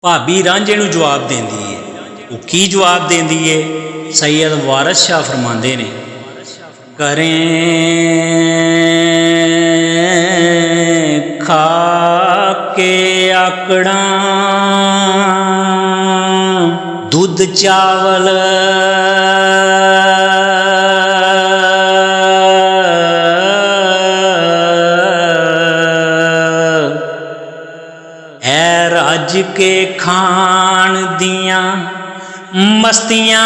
भाभी रांझे नूं जवाब देंदी है। वो की जवाब देंदी है? सैयद वारिस शाह फरमांदे ने, करें खा के आकड़ा दूध चावल रज के खान दिया मस्तियां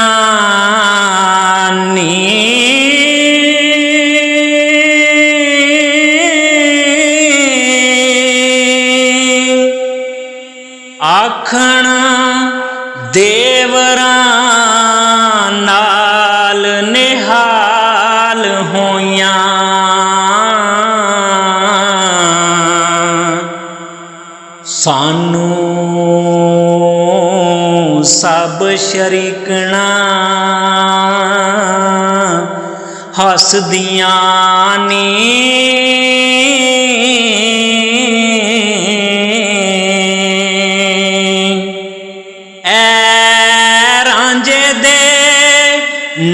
नी आखण देवरां नाल निहाल होइयां सानू सब शरीकना हसदियां नी ऐ रांझे दे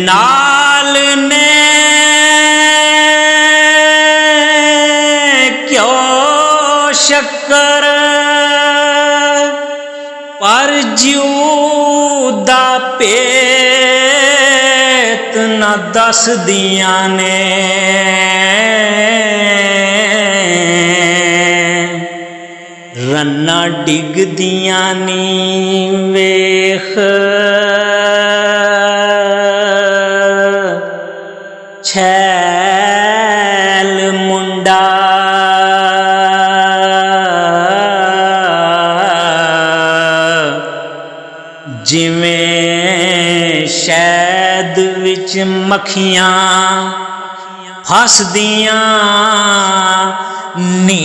नाल ने क्यों शक्कर पर ज्यू दा पेत न दस दियां ने रन्ना डिग दियां नी वेख छैल मुंडा जिवें शहद विच मक्खियां हसदियां नी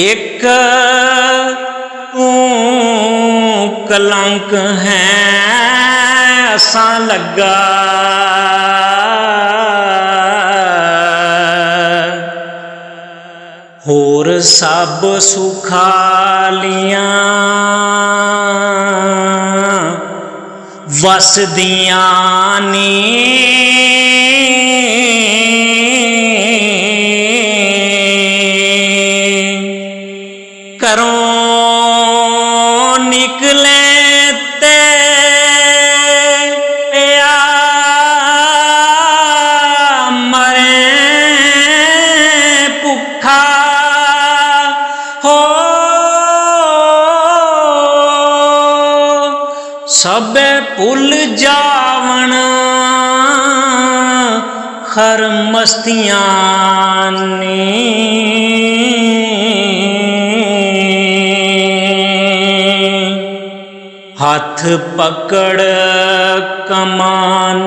एक तू कलंक है असा लगा होर सब सुखालियां वसदियां नी घरों निकले ते पिया मरे भुखा हो सब भुल जावन खर मस्तियां नी हाथ पकड़ कमान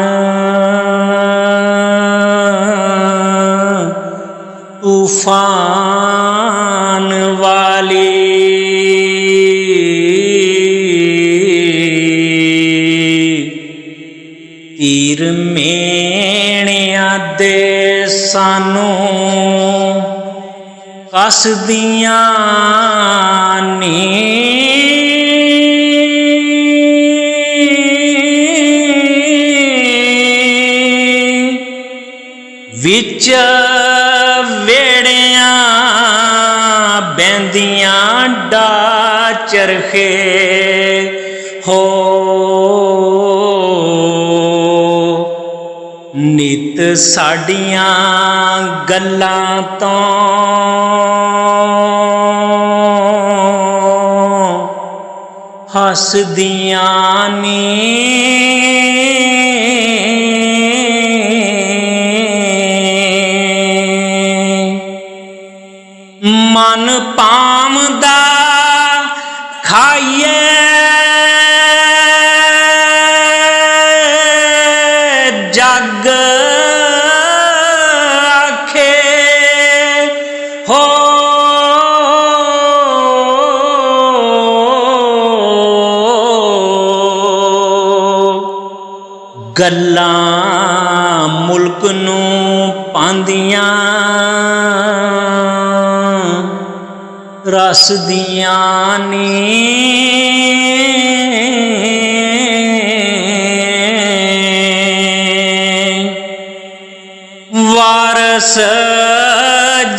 तूफान वाली तीर मेणिया दे सानू कसदियां नी विच वेड़ियां बैंदियां डा चरखे हो नित साडियां गल्लां तो हसदियां नी मन पामदा खाइए जग आखे हो गल्लां मुल्क नूं पांदियां रस दियां ने। वारस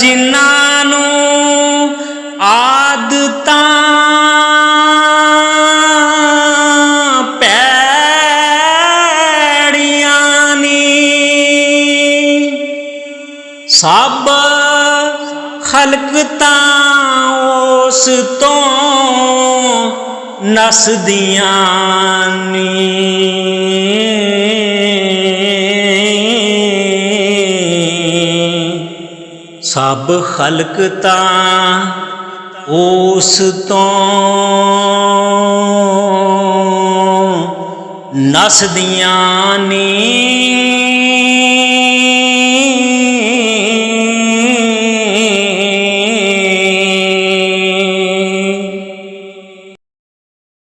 जिन्हां नूं आदतां सब खलक तां उस तो नसदियां नी। सब खलक तां उस तो नसदियां नी।